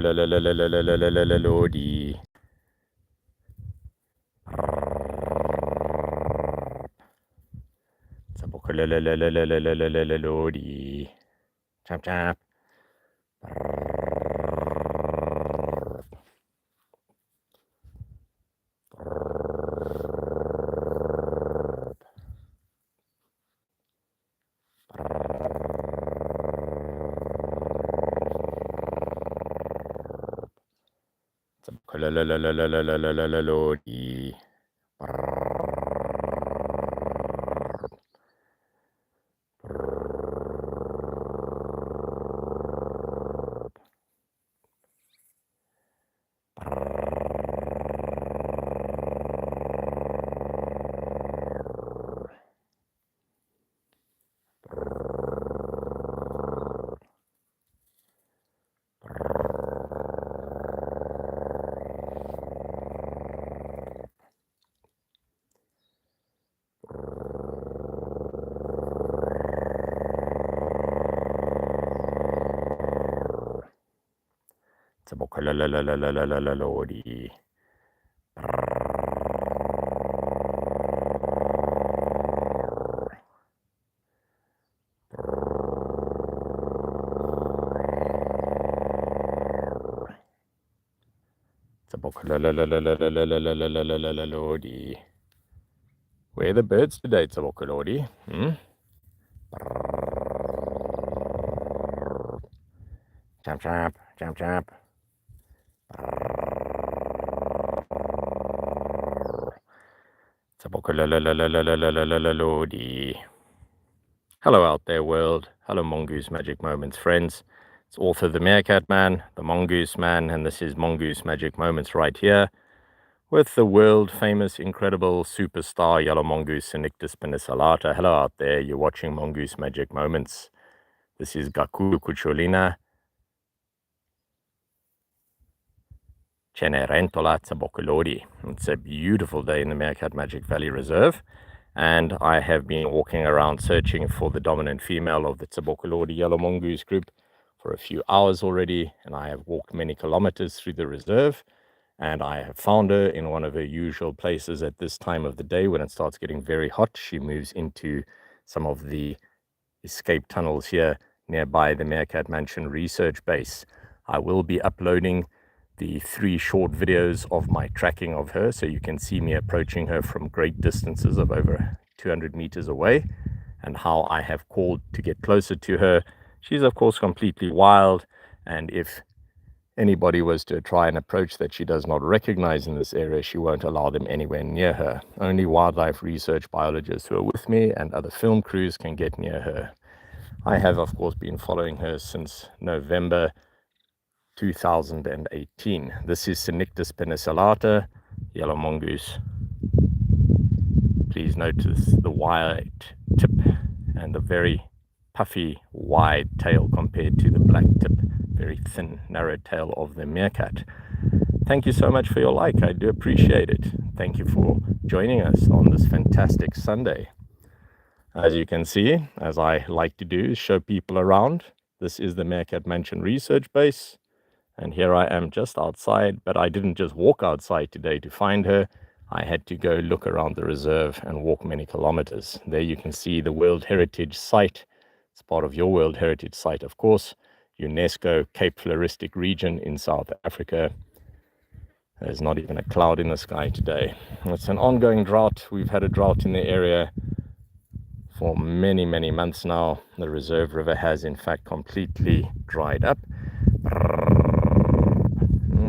CUCCIOLINA. CENERENTOLA. Chop chop. CENERENTOLA. CEBOKOLODI. CEBOKOLODI. Where are the birds today, CEBOKOLODI? Chop chop, chop chop. CEBOKOLODI. Hello out there, world. Hello, Mongoose Magic Moments friends. It's author the Meerkat Man, the Mongoose Man, and this is Mongoose Magic Moments right here with the world famous, incredible superstar yellow mongoose, CENERENTOLA. Hello out there. You're watching Mongoose Magic Moments. This is CUCCIOLINA. CENERENTOLA CEBOKOLODI. It's a beautiful day in the Meerkat Magic Valley Reserve, and I have been walking around searching for the dominant female of the CEBOKOLODI yellow mongoose group for a few hours already, and I have walked many kilometers through the reserve, and I have found her in one of her usual places at this time of the day. When it starts getting very hot, she moves into some of the escape tunnels here nearby the Meerkat Mansion research base. I will be uploading the 3 short videos of my tracking of her, so you can see me approaching her from great distances of over 200 meters away, and how I have called to get closer to her. She's of course completely wild, and if anybody was to try and approach that she does not recognize in this area, she won't allow them anywhere near her. Only wildlife research biologists who are with me and other film crews can get near her. I have of course been following her since November 2018. This is CENERENTISpenicillata, yellow mongoose. Please notice the wide tip and the very puffy wide tail compared to the black tip, very thin narrow tail of the meerkat. Thank you so much for your like. I do appreciate it. Thank you for joining us on this fantastic Sunday. As you can see, as I like to do, is show people around. This is the Meerkat Mansion research base. And here I am just outside, but I didn't just walk outside today to find her. I had to go look around the reserve and walk many kilometers. There you can see the World Heritage Site. It's part of your World Heritage Site, of course. UNESCO Cape Floristic region in South Africa. There's not even a cloud in the sky today. It's an ongoing drought. We've had a drought in the area for many, many months now. The reserve river has in fact completely dried up.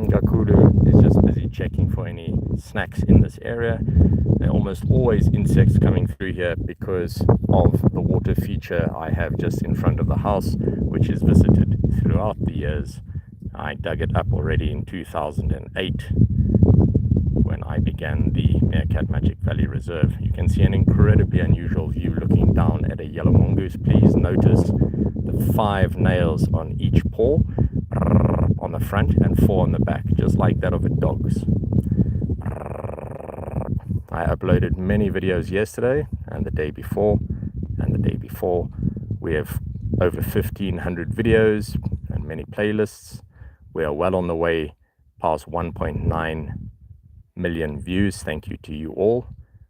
Gakulu is just busy checking for any snacks in this area. There are almost always insects coming through here because of the water feature I have just in front of the house, which is visited throughout the years. I dug it up already in 2008 when I began the Meerkat Magic Valley Reserve. You can see an incredibly unusual view looking down at a yellow mongoose. Please notice the 5 nails on each paw, on the front and 4 on the back, just like that of a dog's. I uploaded many videos yesterday and the day before, We have over 1,500 videos and many playlists We are well on the way past 1.9 million views. Thank you to you all.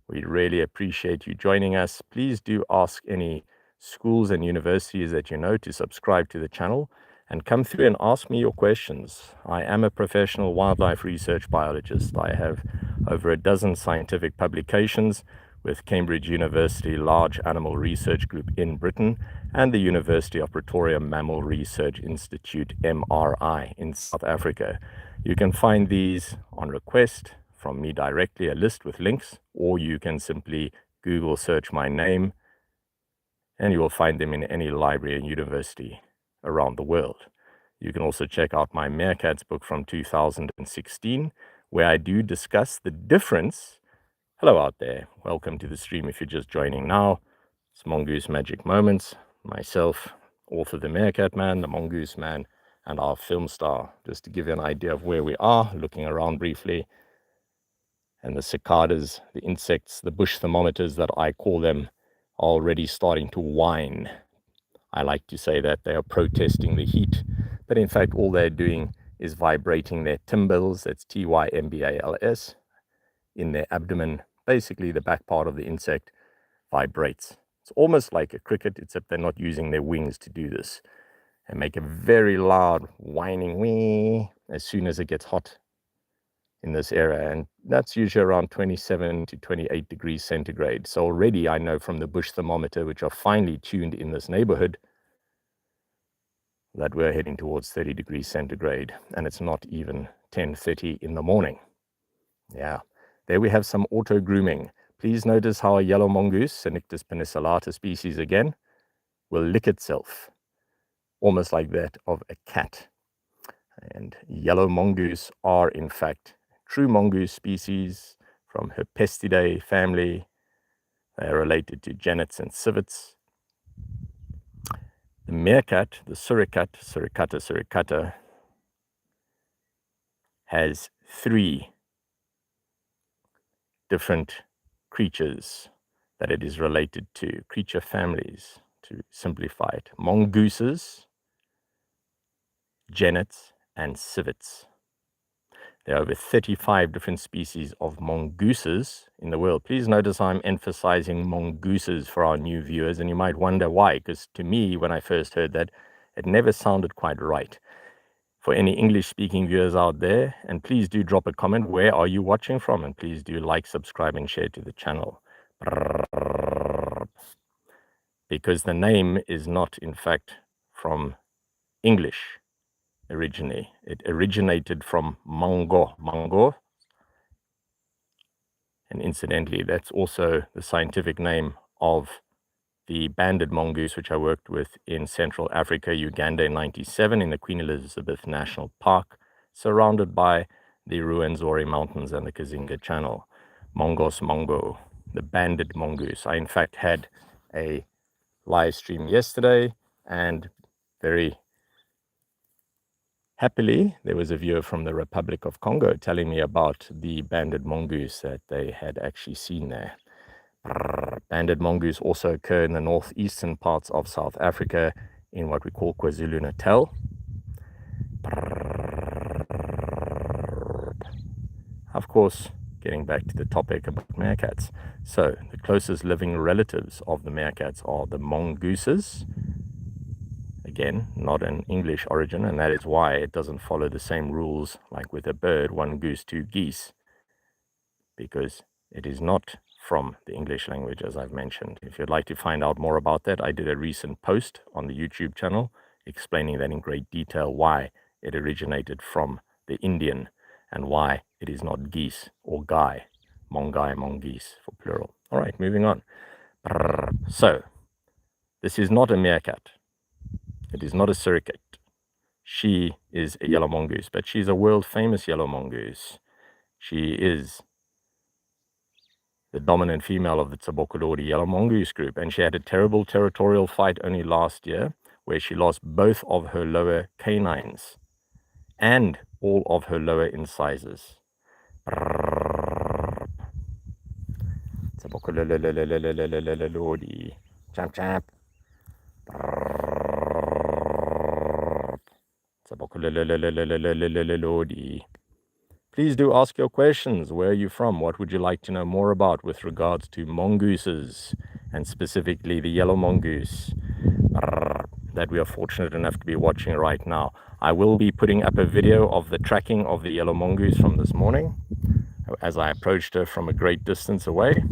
We really appreciate you joining us. Please do ask any schools and universities that you know to subscribe to the channel and come through and ask me your questions. I am a professional wildlife research biologist. I have over a dozen scientific publications with Cambridge University Large Animal Research Group in Britain and the University of Pretoria Mammal Research Institute, MRI, in South Africa. You can find these on request from me directly, a list with links, or you can simply Google search my name and you will find them in any library and university around the world. You can also check out my Meerkats book from 2016, where I do discuss the difference. Hello out there. Welcome to the stream if you're just joining now. It's Mongoose Magic Moments. Myself, author The Meerkat Man, The Mongoose Man, and our film star. Just to give you an idea of where we are, looking around briefly. And the cicadas, the insects, the bush thermometers that I call them, are already starting to whine. I like to say that they are protesting the heat, but in fact all they're doing is vibrating their tymbals, that's T-Y-M-B-A-L-S, in their abdomen. Basically the back part of the insect vibrates. It's almost like a cricket, except they're not using their wings to do this. They make a very loud whining wee as soon as it gets hot in this area, and that's usually around 27 to 28 degrees centigrade. So already I know from the bush thermometer, which are finely tuned in this neighborhood, that we're heading towards 30 degrees centigrade, and it's not even 10:30 in the morning. Yeah, there we have some auto grooming. Please notice how a yellow mongoose, cynictispenicillata species again, will lick itself, almost like that of a cat. And yellow mongoose are in fact true mongoose species from Herpestidae family. They are related to genets and civets. The meerkat, the suricata, has 3 different creatures that it is related to, creature families, to simplify it. Mongooses, genets, and civets. There are over 35 different species of mongooses in the world. Please notice I'm emphasizing mongooses for our new viewers, and you might wonder why, because to me, when I first heard that, it never sounded quite right. For any English-speaking viewers out there, and please do drop a comment, where are you watching from? And please do like, subscribe, and share to the channel. Because the name is not, in fact, from English. Originally, it originated from Mongo, and incidentally, that's also the scientific name of the banded mongoose, which I worked with in Central Africa, Uganda in '97 in the Queen Elizabeth National Park, surrounded by the Ruwenzori Mountains and the Kazinga Channel. Mongos Mongo, the banded mongoose. I in fact had a live stream yesterday, and very happily, there was a viewer from the Republic of Congo telling me about the banded mongoose that they had actually seen there. Banded mongoose also occur in the northeastern parts of South Africa in what we call KwaZulu-Natal. Of course, getting back to the topic about meerkats. So, the closest living relatives of the meerkats are the mongooses. Again, not an English origin, and that is why it doesn't follow the same rules like with a bird, 1 goose, 2 geese, because it is not from the English language, as I've mentioned. If you'd like to find out more about that, I did a recent post on the YouTube channel explaining that in great detail, why it originated from the Indian and why it is not geese or guy, mongai, mongoose for plural. All right, moving on. So, this is not a meerkat. It is not a suricate. She is a yellow mongoose, but she's a world-famous yellow mongoose. She is the dominant female of the TSEBOKOLODI yellow mongoose group, and she had a terrible territorial fight only last year where she lost both of her lower canines and all of her lower incisors. TSEBOKOLODI. Champ champ. It's a TSEBOKOLODI. Please do ask your questions. Where are you from? What would you like to know more about with regards to mongooses, and specifically the yellow mongoose that we are fortunate enough to be watching right now? I will be putting up a video of the tracking of the yellow mongoose from this morning as I approached her from a great distance away,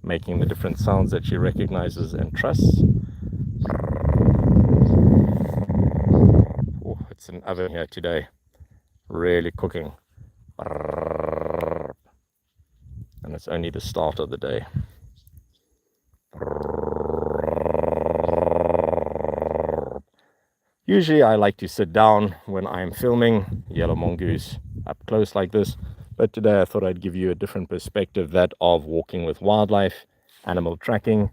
making the different sounds that she recognizes and trusts. Oh, it's an oven here today, really cooking. And it's only the start of the day. Usually I like to sit down when I'm filming yellow mongoose up close like this, but today I thought I'd give you a different perspective, that of walking with wildlife, animal tracking.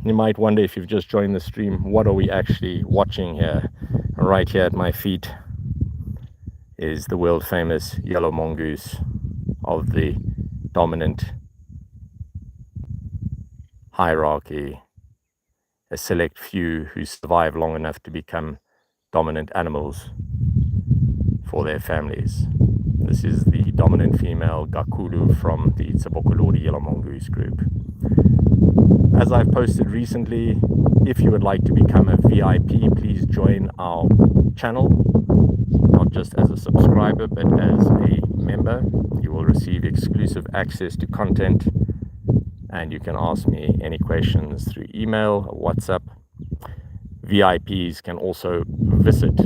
You might wonder, if you've just joined the stream, what are we actually watching here? Right here at my feet is the world famous yellow mongoose of the dominant hierarchy, a select few who survive long enough to become dominant animals for their families. This is the dominant female Gakulu from the TSEBOKOLODI yellow mongoose group. As I've posted recently, if you would like to become a VIP, please join our channel, not just as a subscriber, but as a member. You will receive exclusive access to content, and you can ask me any questions through email or WhatsApp. VIPs can also visit.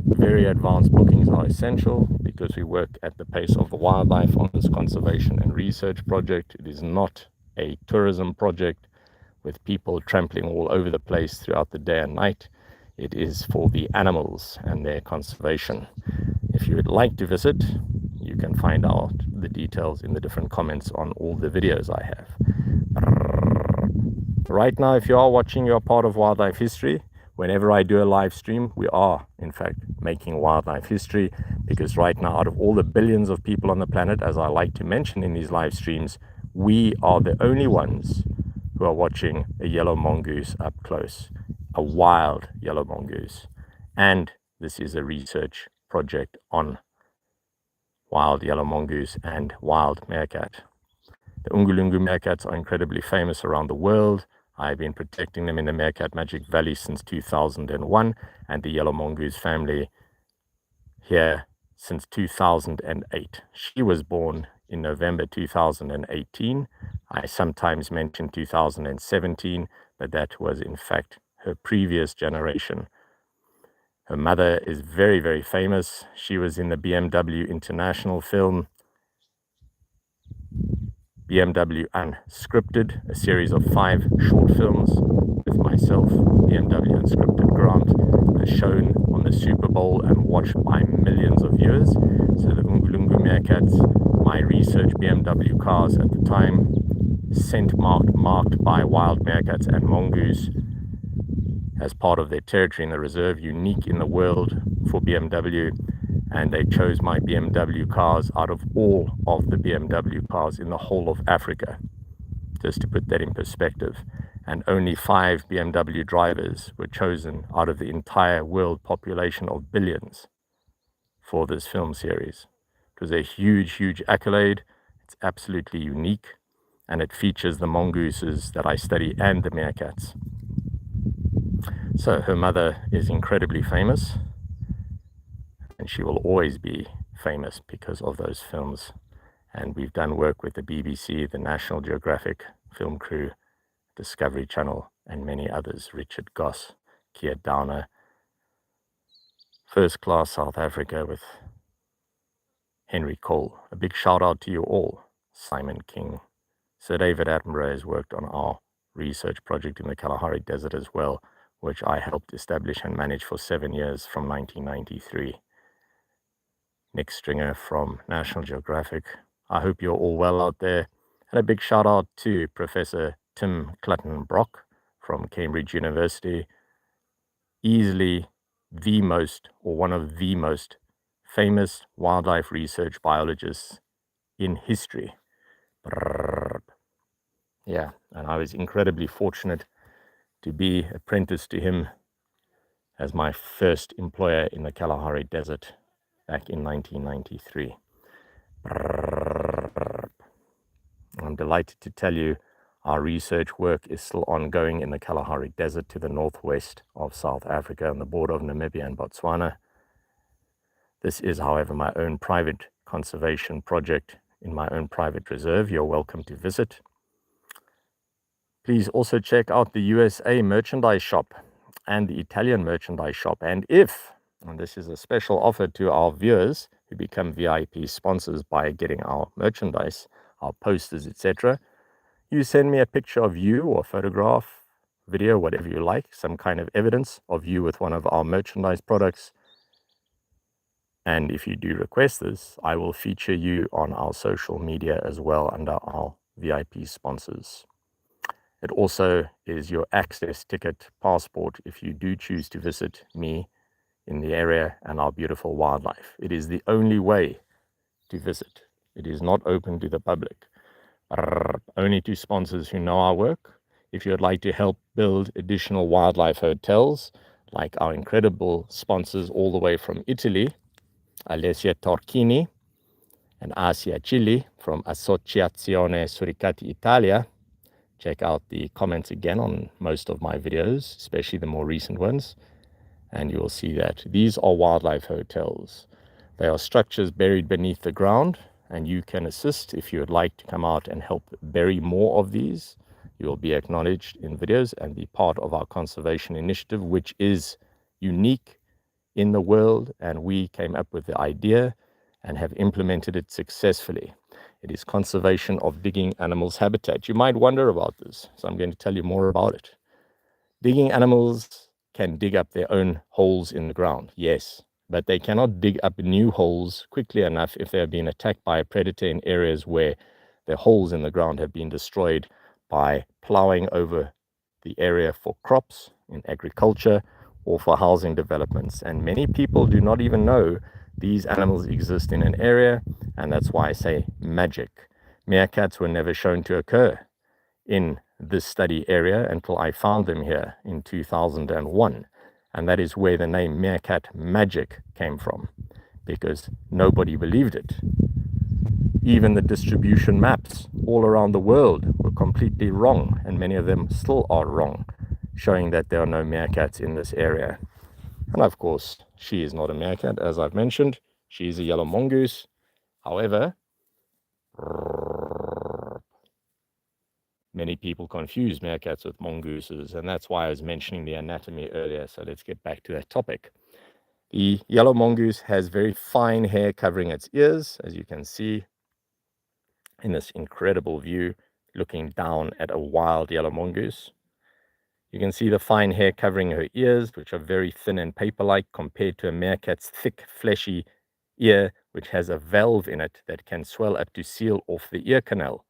Very advanced bookings are essential because we work at the pace of the wildlife on this conservation and research project. It is not a tourism project with people trampling all over the place throughout the day and night. It is for the animals and their conservation. If you would like to visit, you can find out the details in the different comments on all the videos I have. Right now, if you are watching, you're part of wildlife history. Whenever I do a live stream, we are, in fact, making wildlife history, because right now, out of all the billions of people on the planet, as I like to mention in these live streams, we are the only ones who are watching a yellow mongoose up close, a wild yellow mongoose. And this is a research project on wild yellow mongoose and wild meerkat. The Ungulungu meerkats are incredibly famous around the world. I've been protecting them in the Meerkat Magic Valley since 2001, and the yellow mongoose family here since 2008. She was born in November 2018. I sometimes mention 2017, but that was in fact her previous generation. Her mother is very, very famous. She was in the BMW International film BMW Unscripted, a series of 5 short films with myself, BMW Unscripted Grant, shown on the Super Bowl and watched by millions of viewers. So the Ungulungu Meerkats, my research BMW cars at the time, scent marked by wild meerkats and mongoose as part of their territory in the reserve, unique in the world for BMW. And they chose my BMW cars out of all of the BMW cars in the whole of Africa, just to put that in perspective. And only 5 BMW drivers were chosen out of the entire world population of billions for this film series. It was a huge, huge accolade. It's absolutely unique, and it features the mongooses that I study and the meerkats. So her mother is incredibly famous, and she will always be famous because of those films. And we've done work with the BBC, the National Geographic film crew, Discovery Channel, and many others. Richard Goss, Keir Downer, First Class South Africa with Henry Cole. A big shout out to you all. Simon King. Sir David Attenborough has worked on our research project in the Kalahari Desert as well, which I helped establish and manage for 7 years from 1993. Nick Stringer from National Geographic. I hope you're all well out there. And a big shout out to Professor Tim Clutton-Brock from Cambridge University. Easily the most, or one of the most famous wildlife research biologists in history. Yeah, and I was incredibly fortunate to be apprenticed to him as my first employer in the Kalahari Desert back in 1993. I'm delighted to tell you our research work is still ongoing in the Kalahari Desert to the northwest of South Africa on the border of Namibia and Botswana. This is, however, my own private conservation project in my own private reserve. You're welcome to visit. Please also check out the USA merchandise shop and the Italian merchandise shop. And this is a special offer to our viewers who become VIP sponsors by getting our merchandise, our posters, etc. You send me a picture of you or photograph, video, whatever you like, some kind of evidence of you with one of our merchandise products. And if you do request this, I will feature you on our social media as well under our VIP sponsors. It also is your access ticket passport if you do choose to visit me in the area and our beautiful wildlife. It is the only way to visit. It is not open to the public. Only to sponsors who know our work. If you would like to help build additional wildlife hotels, like our incredible sponsors all the way from Italy, Alessia Torchini and Asia Chili from Associazione Suricates Italia. Check out the comments again on most of my videos, especially the more recent ones, and you will see that these are wildlife hotels. They are structures buried beneath the ground, and you can assist if you would like to come out and help bury more of these. You will be acknowledged in videos and be part of our conservation initiative, which is unique in the world, and we came up with the idea and have implemented it successfully. It is conservation of digging animals' habitat. You might wonder about this, so I'm going to tell you more about it. Digging animals can dig up their own holes in the ground, yes, but they cannot dig up new holes quickly enough if they have been attacked by a predator in areas where the holes in the ground have been destroyed by plowing over the area for crops in agriculture or for housing developments. And many people do not even know these animals exist in an area, and that's why I say magic. Meerkats were never shown to occur in this study area until I found them here in 2001. And that is where the name Meerkat Magic came from, because nobody believed it. Even the distribution maps all around the world were completely wrong, and many of them still are wrong, showing that there are no meerkats in this area. And of course, she is not a meerkat, as I've mentioned. She is a yellow mongoose. However, many people confuse meerkats with mongooses, and that's why I was mentioning the anatomy earlier. So let's get back to that topic. The yellow mongoose has very fine hair covering its ears, as you can see in this incredible view, looking down at a wild yellow mongoose. You can see the fine hair covering her ears, which are very thin and paper-like compared to a meerkat's thick, fleshy ear, which has a valve in it that can swell up to seal off the ear canal.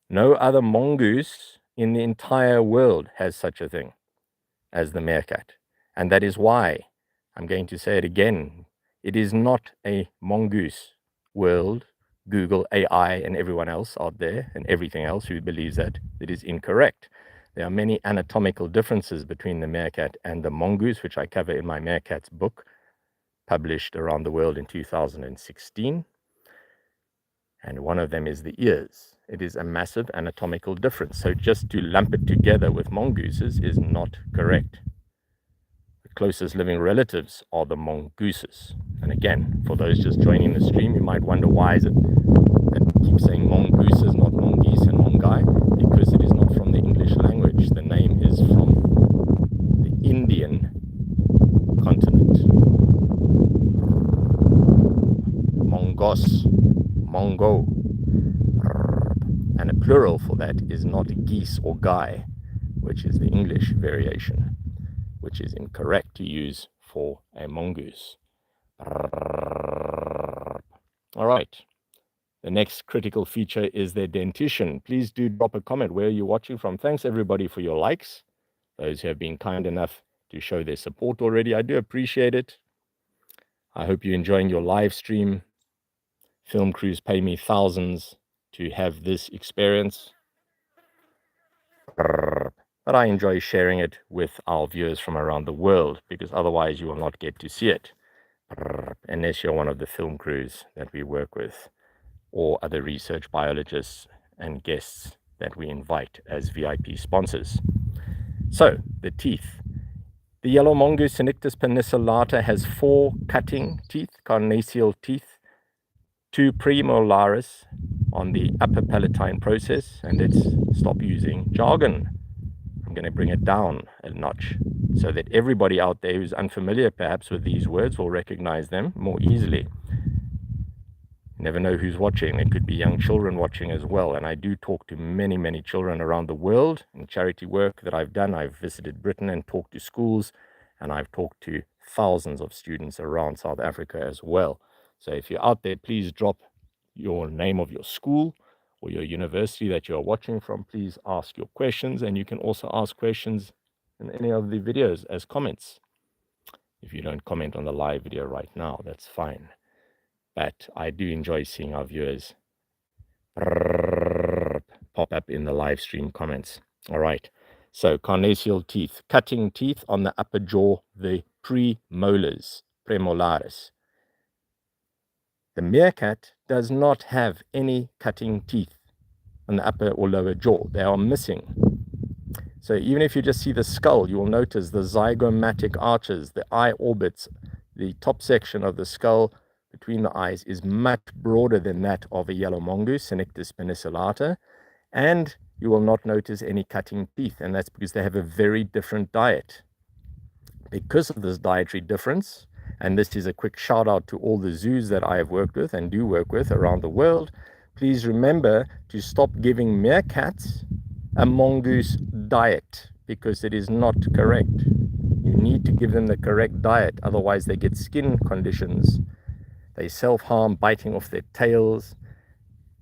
No other mongoose in the entire world has such a thing as the meerkat. And that is why, I'm going to say it again, it is not a mongoose world. Google, AI, and everyone else out there, and everything else who believes that it is incorrect. There are many anatomical differences between the meerkat and the mongoose, which I cover in my Meerkats book, published around the world in 2016. And one of them is the ears. It is a massive anatomical difference. So just to lump it together with mongooses is not correct. The closest living relatives are the mongooses. And again, for those just joining the stream, you might wonder why is it that we keep saying mongooses, not mongoose and mongai, because it is not from the English language. The name is from the Indian continent. Mongos, Mongo, and a plural for that is not geese or guy, which is the English variation, which is incorrect to use for a mongoose. All right. The next critical feature is their dentition. Please do drop a comment. Where are you watching from? Thanks everybody for your likes. Those who have been kind enough to show their support already, I do appreciate it. I hope you're enjoying your live stream. Film crews pay me thousands to have this experience. All but I enjoy sharing it with our viewers from around the world, because otherwise you will not get to see it, unless you're one of the film crews that we work with, or other research biologists and guests that we invite as VIP sponsors. So, the teeth. The yellow mongoose cynictispenicillata has 4 cutting teeth, carnassial teeth, 2 premolaris on the upper palatine process. And let's stop using jargon. I'm going to bring it down a notch so that everybody out there who's unfamiliar perhaps with these words will recognize them more easily. You never know who's watching. It could be young children watching as well. And I do talk to many, many children around the world in charity work that I've done. I've visited Britain and talked to schools, and I've talked to thousands of students around South Africa as well. So if you're out there, please drop your name of your school or your university that you're watching from. Please ask your questions, and you can also ask questions in any of the videos as comments. If you don't comment on the live video right now, that's fine. But I do enjoy seeing our viewers pop up in the live stream comments. All right. So carnassial teeth, cutting teeth on the upper jaw, the premolars, premolaris. The meerkat does not have any cutting teeth on the upper or lower jaw. They are missing. So even if you just see the skull, you will notice the zygomatic arches, the eye orbits, the top section of the skull between the eyes is much broader than that of a yellow mongoose, cynictispenicillata, and you will not notice any cutting teeth, and that's because they have a very different diet. Because of this dietary difference, and this is a quick shout out to all the zoos that I have worked with and do work with around the world, please remember to stop giving meerkats a mongoose diet, because it is not correct. You need to give them the correct diet, otherwise they get skin conditions. They self-harm, biting off their tails,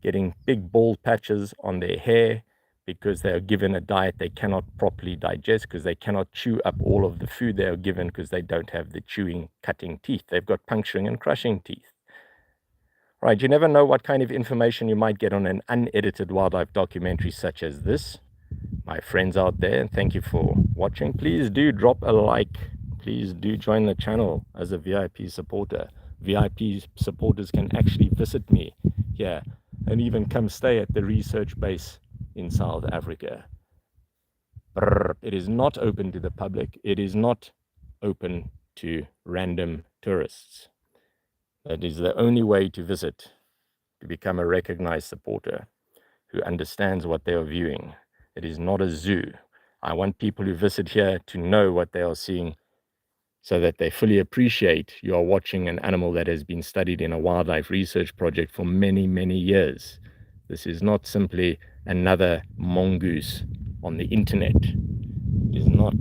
getting big bald patches on their hair because they are given a diet they cannot properly digest, because they cannot chew up all of the food they are given because they don't have the chewing, cutting teeth. They've got puncturing and crushing teeth. Right, you never know what kind of information you might get on an unedited wildlife documentary such as this. My friends out there, and thank you for watching. Please do drop a like. Please do join the channel as a VIP supporter. VIP supporters can actually visit me here and even come stay at the research base in South Africa. It is not open to the public. It is not open to random tourists. That is the only way to visit, to become a recognized supporter who understands what they are viewing. It is not a zoo. I want people who visit here to know what they are seeing, so that they fully appreciate you are watching an animal that has been studied in a wildlife research project for many, many years. This is not simply another mongoose on the internet. It is not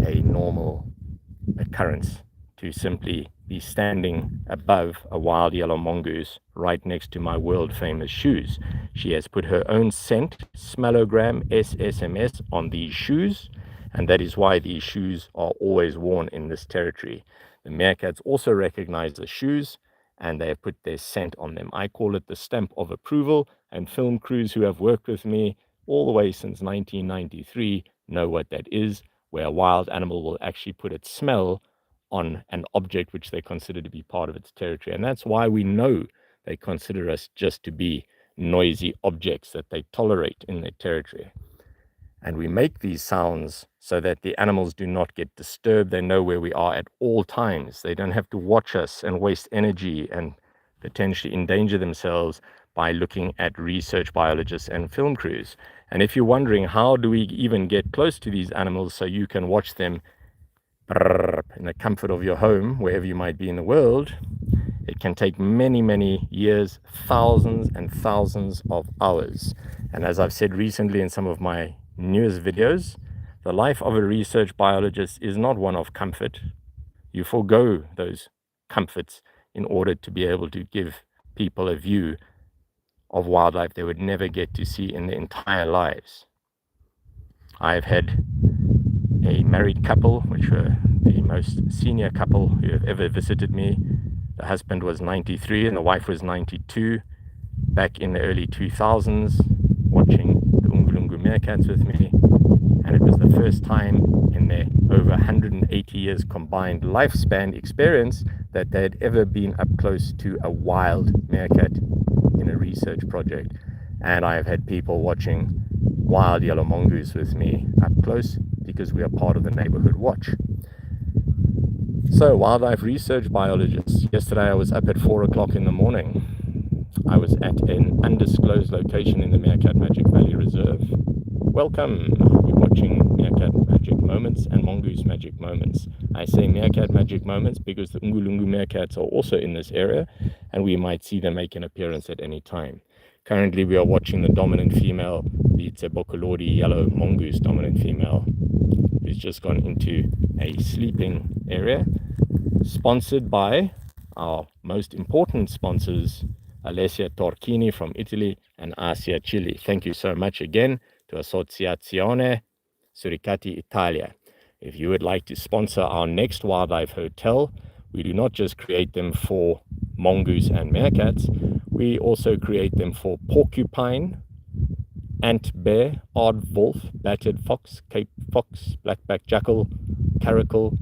a normal occurrence to simply be standing above a wild yellow mongoose right next to my world famous shoes. She has put her own scent, smellogram SSMS, on these shoes, and that is why these shoes are always worn in this territory. The meerkats also recognize the shoes, and they have put their scent on them. I call it the stamp of approval, and film crews who have worked with me all the way since 1993 know what that is, where a wild animal will actually put its smell on an object which they consider to be part of its territory. And that's why we know they consider us just to be noisy objects that they tolerate in their territory. And we make these sounds so that the animals do not get disturbed. They know where we are at all times. They don't have to watch us and waste energy and potentially endanger themselves by looking at research biologists and film crews. And if you're wondering, how do we even get close to these animals so you can watch them in the comfort of your home, wherever you might be in the world, it can take many, many years, thousands and thousands of hours. And as I've said recently in some of my newest videos, the life of a research biologist is not one of comfort. You forego those comforts in order to be able to give people a view of wildlife they would never get to see in their entire lives. I've had a married couple, which were the most senior couple who have ever visited me. The husband was 93 and the wife was 92, back in the early 2000s, watching the meerkats with me, and it was the first time in their over 180 years combined lifespan experience that they'd ever been up close to a wild meerkat in a research project. And I've had people watching wild yellow mongoose with me up close because we are part of the neighborhood watch. So, wildlife research biologists. Yesterday I was up at 4 o'clock in the morning. I was at an undisclosed location in the Meerkat Magic Valley Reserve. Welcome. You're watching Meerkat Magic Moments and Mongoose Magic Moments. I say Meerkat Magic Moments because the Ngulungu meerkats are also in this area, and we might see them make an appearance at any time. Currently we are watching the dominant female, the TSEBOKOLODI yellow mongoose dominant female, who's just gone into a sleeping area, sponsored by our most important sponsors, Alessia Torchini from Italy and Asia Chile. Thank you so much again to Associazione Suricates Italia. If you would like to sponsor our next wildlife hotel, we do not just create them for mongoose and meerkats, we also create them for porcupine, ant bear, aardwolf, battered fox, cape fox, blackback jackal, caracal,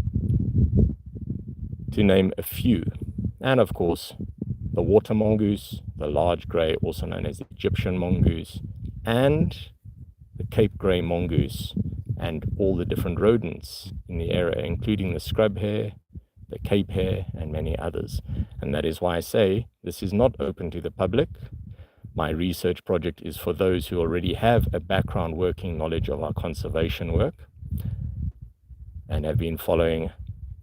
to name a few. And of course, the water mongoose, the large grey, also known as the Egyptian mongoose, and the Cape grey mongoose, and all the different rodents in the area, including the scrub hare, the Cape hare, and many others. And that is why I say this is not open to the public. My research project is for those who already have a background working knowledge of our conservation work and have been following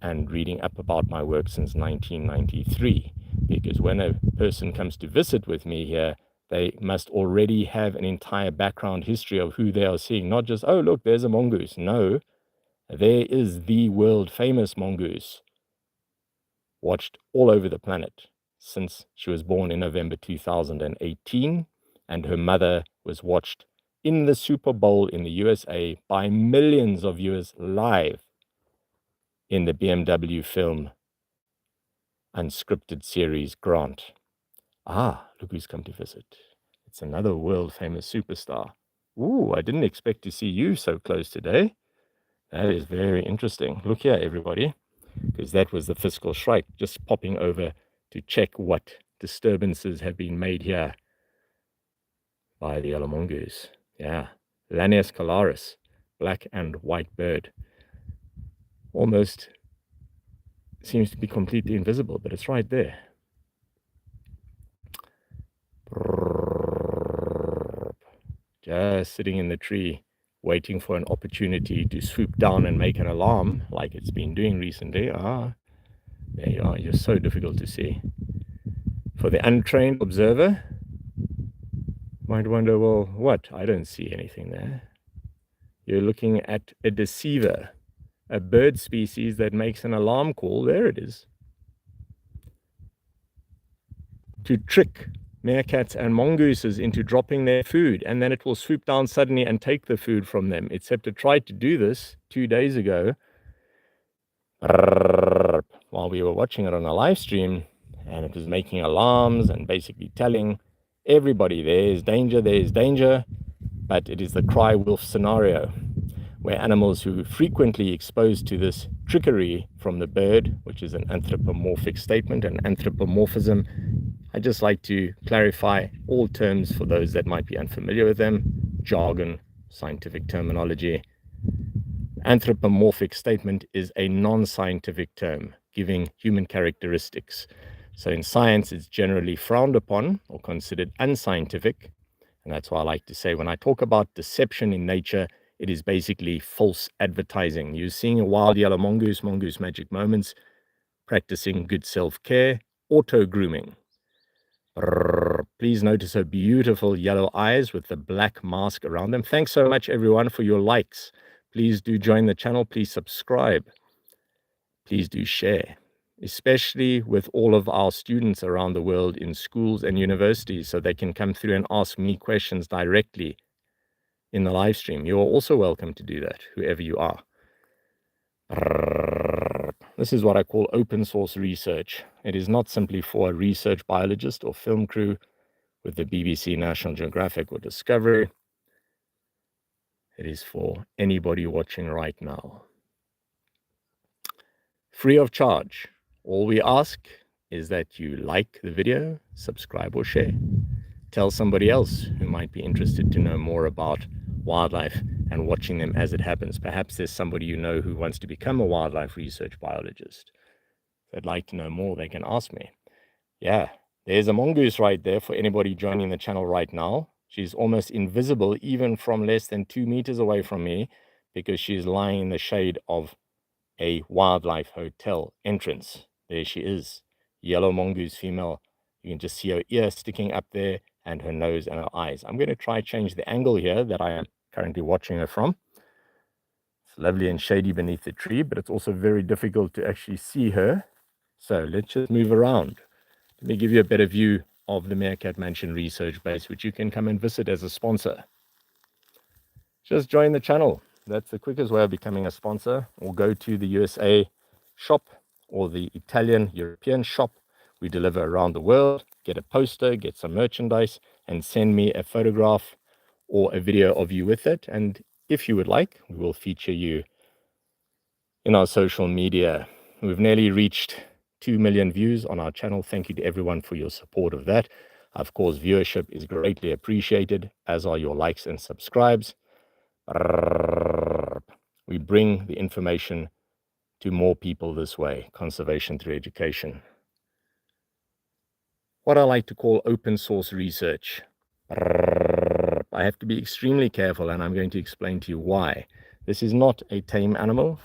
and reading up about my work since 1993. Because when a person comes to visit with me here, they must already have an entire background history of who they are seeing. Not just, oh, look, there's a mongoose. No, there is the world famous mongoose, watched all over the planet since she was born in November 2018. And her mother was watched in the Super Bowl in the USA by millions of viewers live in the BMW film unscripted series Grant. Ah, look who's come to visit. It's another world famous superstar. Ooh, I didn't expect to see you so close today. That is very interesting. Look here, everybody, because that was the fiscal shrike just popping over to check what disturbances have been made here by the yellow mongoose. Yeah, Lanius calaris, black and white bird. Almost seems to be completely invisible, but it's right there. Just sitting in the tree, waiting for an opportunity to swoop down and make an alarm, like it's been doing recently. Ah, there you are. You're so difficult to see. For the untrained observer, might wonder, well, what? I don't see anything there. You're looking at a deceiver, a bird species that makes an alarm call. There it is. To trick meerkats and mongooses into dropping their food, and then it will swoop down suddenly and take the food from them. Except it tried to do this 2 days ago while we were watching it on a live stream, and it was making alarms and basically telling everybody there's danger, but it is the cry wolf scenario, where animals who are frequently exposed to this trickery from the bird, which is an anthropomorphic statement, an anthropomorphism. I just like to clarify all terms for those that might be unfamiliar with them. Jargon, scientific terminology. Anthropomorphic statement is a non-scientific term giving human characteristics. So in science, it's generally frowned upon or considered unscientific. And that's why I like to say when I talk about deception in nature, it is basically false advertising. You're seeing a wild yellow mongoose, Mongoose Magic Moments, practicing good self-care, auto-grooming. Please notice her beautiful yellow eyes with the black mask around them. Thanks so much, everyone, for your likes. Please do join the channel. Please subscribe. Please do share, especially with all of our students around the world in schools and universities, so they can come through and ask me questions directly in the live stream. You are also welcome to do that, whoever you are. This is what I call open source research. It is not simply for a research biologist or film crew with the BBC, National Geographic, or Discovery. It is for anybody watching right now. Free of charge. All we ask is that you like the video, subscribe or share. Tell somebody else who might be interested to know more about wildlife and watching them as it happens. Perhaps there's somebody you know who wants to become a wildlife research biologist. If they'd like to know more, they can ask me. Yeah, there's a mongoose right there for anybody joining the channel right now. She's almost invisible even from less than 2 meters away from me because she's lying in the shade of a wildlife hotel entrance. There she is, yellow mongoose female. You can just see her ear sticking up there and her nose and her eyes. I'm going to try change the angle here that I am currently watching her from. It's lovely and shady beneath the tree, but it's also very difficult to actually see her. So let's just move around. Let me give you a better view of the Meerkat Mansion research base, which you can come and visit as a sponsor. Just join the channel. That's the quickest way of becoming a sponsor, or go to the USA shop or the Italian European shop. We deliver around the world. Get a poster, get some merchandise, and send me a photograph or a video of you with it. And if you would like, we will feature you in our social media. We've nearly reached 2 million views on our channel. Thank you to everyone for your support of that. Of course, viewership is greatly appreciated, as are your likes and subscribes. We bring the information to more people this way, conservation through education. What I like to call open source research. I have to be extremely careful, and I'm going to explain to you why. This is not a tame animal.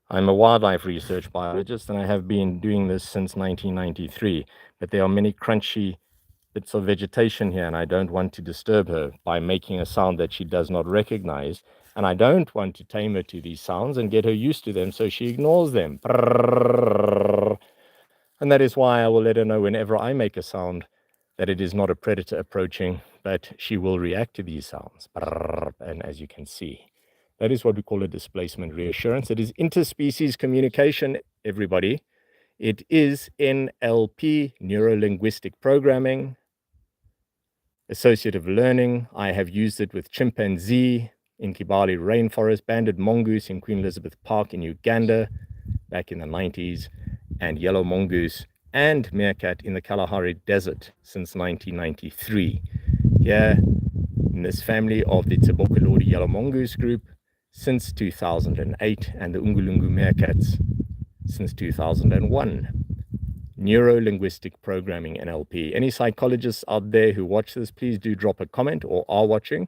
I'm a wildlife research biologist, and I have been doing this since 1993, but there are many crunchy bits of vegetation here, and I don't want to disturb her by making a sound that she does not recognize, and I don't want to tame her to these sounds and get her used to them so she ignores them. And that is why I will let her know whenever I make a sound that it is not a predator approaching, but she will react to these sounds. And as you can see, that is what we call a displacement reassurance. It is interspecies communication, everybody. It is NLP, neuro-linguistic programming, associative learning. I have used it with chimpanzee in Kibale rainforest, banded mongoose in Queen Elizabeth Park in Uganda back in the 90s, and yellow mongoose and meerkat in the Kalahari Desert since 1993. Here in this family of the TSEBOKOLODI yellow mongoose group since 2008, and the Ungulungu meerkats since 2001. Neuro-linguistic programming, NLP. Any psychologists out there who watch this, please do drop a comment, or are watching.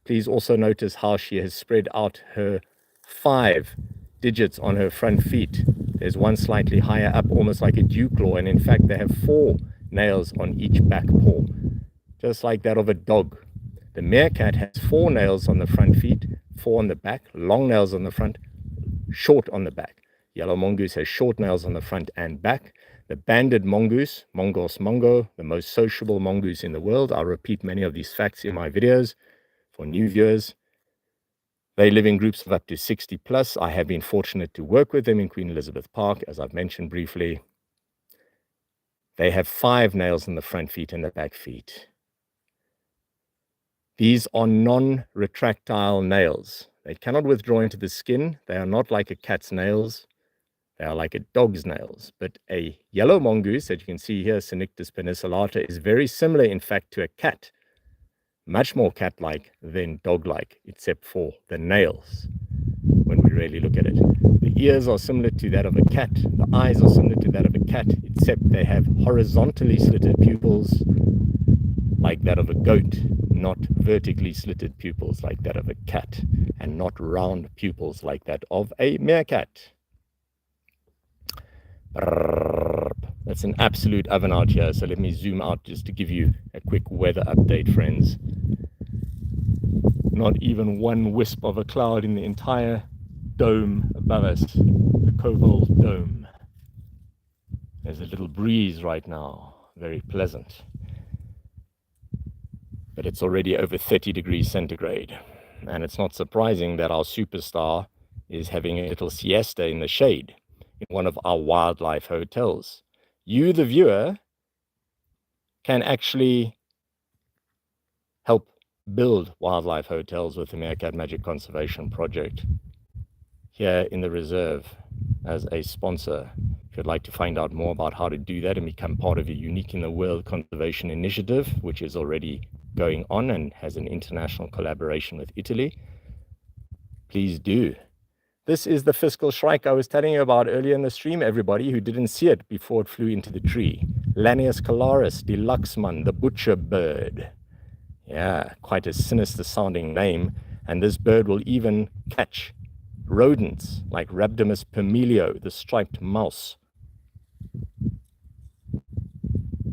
Please also notice how she has spread out her 5 digits on her front feet. There's one slightly higher up, almost like a dew claw, and in fact they have 4 nails on each back paw, just like that of a dog. The meerkat has 4 nails on the front feet, 4 on the back, long nails on the front, short on the back. Yellow mongoose has short nails on the front and back. The banded mongoose, Mongoose Mungo, the most sociable mongoose in the world. I'll repeat many of these facts in my videos for new viewers. They live in groups of up to 60 plus. I have been fortunate to work with them in Queen Elizabeth Park, as I've mentioned briefly. They have 5 nails in the front feet and the back feet. These are non-retractile nails. They cannot withdraw into the skin. They are not like a cat's nails. They are like a dog's nails. But a yellow mongoose, that you can see here, CENERENTOLA, is very similar, in fact, to a cat. Much more cat-like than dog-like, except for the nails, when we really look at it. The ears are similar to that of a cat. The eyes are similar to that of a cat, except they have horizontally slitted pupils, like that of a goat, not vertically slitted pupils like that of a cat, and not round pupils like that of a meerkat. That's an absolute oven out here, so let me zoom out just to give you a quick weather update, friends. Not even one wisp of a cloud in the entire dome above us, the cobalt dome. There's a little breeze right now, very pleasant. But it's already over 30 degrees centigrade. And it's not surprising that our superstar is having a little siesta in the shade in one of our wildlife hotels. You, the viewer, can actually help build wildlife hotels with the Meerkat Magic Conservation Project here in the reserve as a sponsor. If you'd like to find out more about how to do that and become part of a Unique in the World Conservation Initiative, which is already going on and has an international collaboration with Italy, please do. This is the fiscal shrike I was telling you about earlier in the stream, everybody who didn't see it before it flew into the tree. Lanius calaris deluxeman, the butcher bird. Yeah, quite a sinister sounding name. And this bird will even catch rodents like Rhabdomus pumilio, the striped mouse,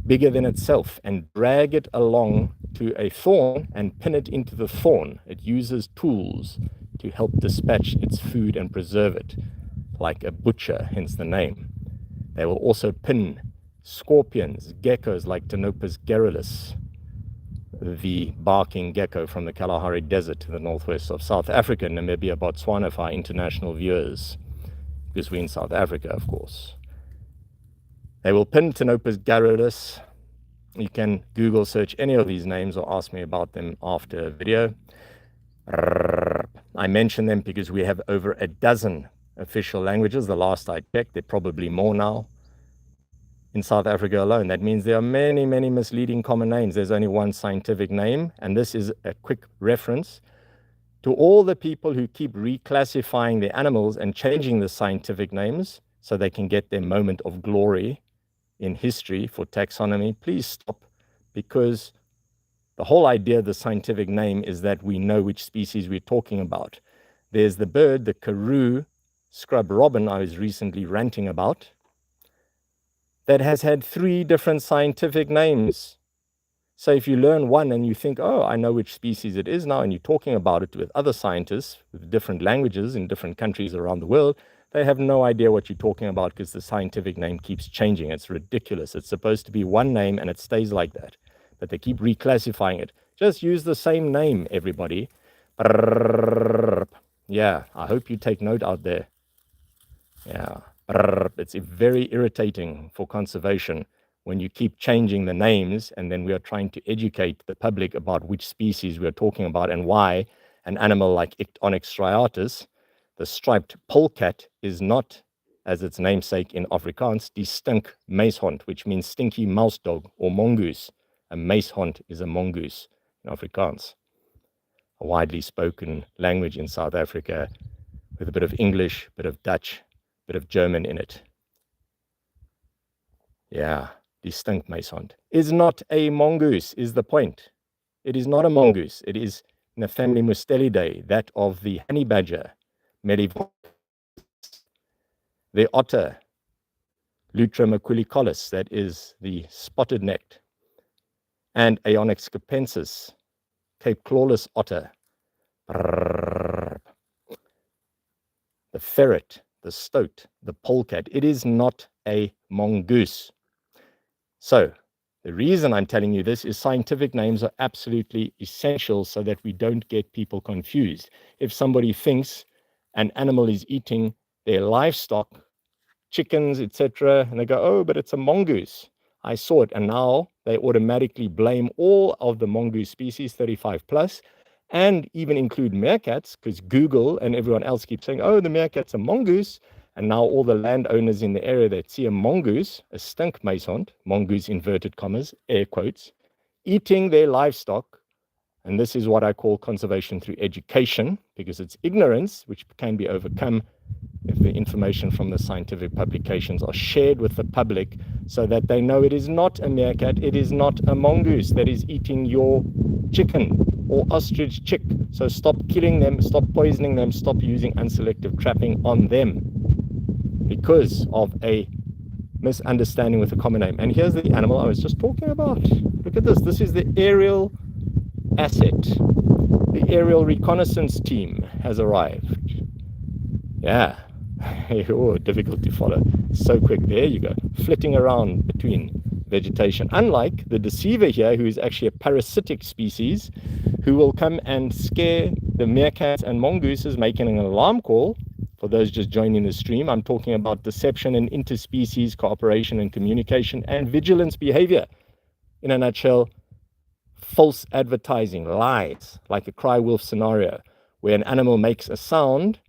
bigger than itself, and drag it along to a thorn and pin it into the thorn. It uses tools to help dispatch its food and preserve it, like a butcher, hence the name. They will also pin scorpions, geckos like Tanopus garrulus, the barking gecko from the Kalahari Desert to the northwest of South Africa, Namibia, Botswana for our international viewers, because we're in South Africa, of course. They will pin Tanopus garrulus. You can Google search any of these names or ask me about them after a video. I mention them because we have over a dozen official languages. The last I checked, there are probably more now in South Africa alone. That means there are many, many misleading common names. There's only one scientific name, and this is a quick reference to all the people who keep reclassifying the animals and changing the scientific names so they can get their moment of glory in history for taxonomy. Please stop, because the whole idea of the scientific name is that we know which species we're talking about. There's the bird, the Karoo scrub robin I was recently ranting about, that has had 3 different scientific names. So if you learn one and you think, oh, I know which species it is now, and you're talking about it with other scientists with different languages in different countries around the world, they have no idea what you're talking about because the scientific name keeps changing. It's ridiculous. It's supposed to be one name and it stays like that. But they keep reclassifying it. Just use the same name, everybody. Yeah, I hope you take note out there. Yeah, it's very irritating for conservation when you keep changing the names and then we are trying to educate the public about which species we are talking about and why an animal like Onyx striatus, the striped polecat, is not, as its namesake in Afrikaans, die stink meeshond, which means stinky mouse dog or mongoose. A meeshond is a mongoose in Afrikaans, a widely spoken language in South Africa with a bit of English, a bit of Dutch, a bit of German in it. Yeah, die stink meeshond is not a mongoose, is the point. It is not a mongoose. It is in the family Mustelidae, that of the honey badger, Mellivogus, the otter, Lutra maculicollis, that is the spotted-necked, and Aeonyx capensis, Cape clawless otter, the ferret, the stoat, the polecat. It is not a mongoose. So the reason I'm telling you this is scientific names are absolutely essential so that we don't get people confused. If somebody thinks an animal is eating their livestock, chickens, etc., and they go, oh, but it's a mongoose. I saw it, and now they automatically blame all of the mongoose species, 35 plus, and even include meerkats, because Google and everyone else keeps saying, oh, the meerkat's a mongoose, and now all the landowners in the area that see a mongoose, a stink meeshond, mongoose inverted commas, air quotes, eating their livestock, and this is what I call conservation through education, because it's ignorance, which can be overcome if the information from the scientific publications are shared with the public so that they know it is not a meerkat, it is not a mongoose that is eating your chicken or ostrich chick. So stop killing them, stop poisoning them, stop using unselective trapping on them because of a misunderstanding with the common name. And here's the animal I was just talking about. Look at this. This is the aerial asset. The aerial reconnaissance team has arrived. Yeah. Oh, difficult to follow. So quick. There you go. Flitting around between vegetation. Unlike the deceiver here, who is actually a parasitic species, who will come and scare the meerkats and mongooses, making an alarm call. For those just joining the stream, I'm talking about deception and interspecies cooperation and communication and vigilance behavior. In a nutshell, false advertising, lies, like a cry wolf scenario, where an animal makes a sound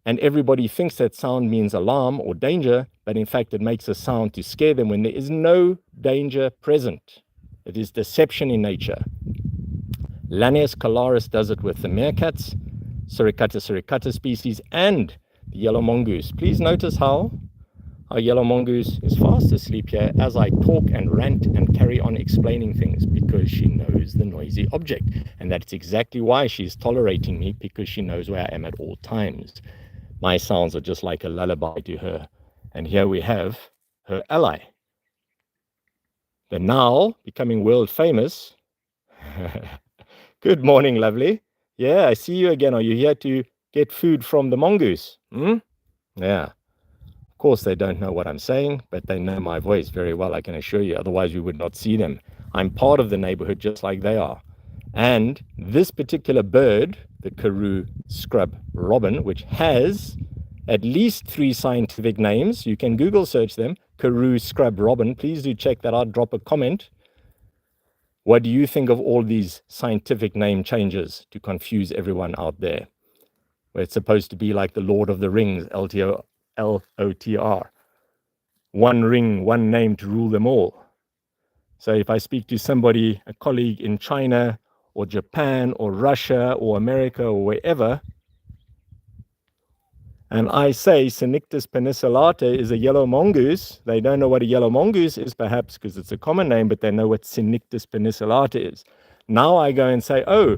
and everybody thinks that sound means alarm or danger, but in fact it makes a sound to scare them when there is no danger present. It is deception in nature. Lanius calaris does it with the meerkats, Suricates suricata species, and the yellow mongoose. Please notice how our yellow mongoose is fast asleep here as I talk and rant and carry on explaining things, because she knows the noisy object. And that's exactly why she's tolerating me, because she knows where I am at all times. My sounds are just like a lullaby to her. And here we have her ally. The now becoming world famous. Good morning, lovely. Yeah, I see you again. Are you here to get food from the mongoose? Yeah. Of course, they don't know what I'm saying, but they know my voice very well, I can assure you. Otherwise, we would not see them. I'm part of the neighborhood just like they are. And this particular bird, the Karoo scrub robin, which has at least 3 scientific names. You can Google search them. Karoo scrub robin. Please do check that out. Drop a comment. What do you think of all these scientific name changes to confuse everyone out there? Where it's supposed to be like the Lord of the Rings, LOTR. One ring, one name to rule them all. So if I speak to somebody, a colleague in China or Japan or Russia or America or wherever, and I say CENERENTOLA is a yellow mongoose, they don't know what a yellow mongoose is, perhaps because it's a common name, but they know what CENERENTOLA is. Now I go and say, oh,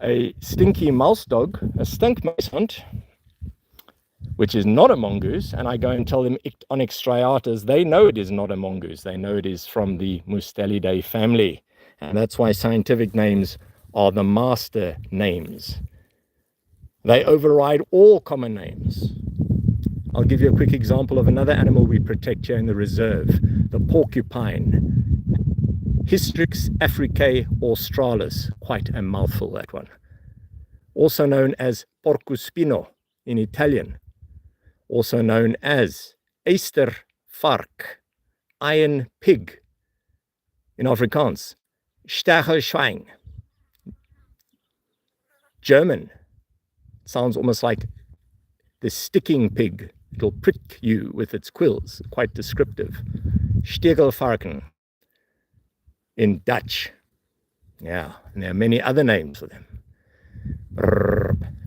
a stinky mouse dog, a stink mouse hunt, which is not a mongoose, and I go and tell them Onyx striatus, they know it is not a mongoose. They know it is from the Mustelidae family. And that's why scientific names are the master names. They override all common names. I'll give you a quick example of another animal we protect here in the reserve, the porcupine. Hystrix africae australis, quite a mouthful, that one. Also known as porcospino in Italian. Also known as Eystervark, iron pig in Afrikaans, Stachelschwein. German, sounds almost like the sticking pig. It'll prick you with its quills, quite descriptive. Stegelvarken in Dutch. Yeah, and there are many other names for them.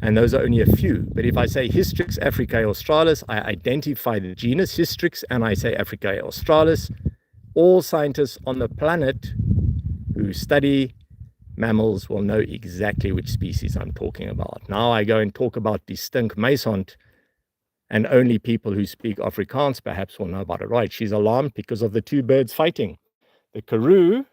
And those are only a few. But if I say Hystrix africae australis, I identify the genus Hystrix and I say Africae australis. All scientists on the planet who study mammals will know exactly which species I'm talking about. Now I go and talk about the stink meisant, and only people who speak Afrikaans perhaps will know about it. Right, she's alarmed because of the 2 birds fighting. The Karoo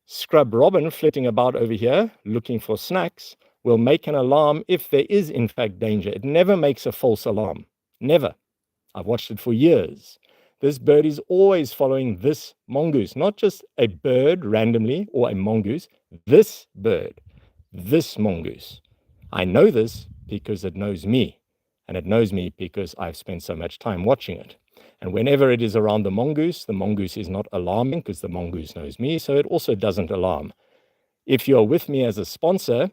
scrub robin flitting about over here looking for snacks will make an alarm if there is in fact danger. It never makes a false alarm. Never. I've watched it for years. This bird is always following this mongoose, not just a bird randomly or a mongoose, this bird, this mongoose. I know this because it knows me, and it knows me because I've spent so much time watching it. And whenever it is around the mongoose is not alarming because the mongoose knows me, so it also doesn't alarm. If you're with me as a sponsor,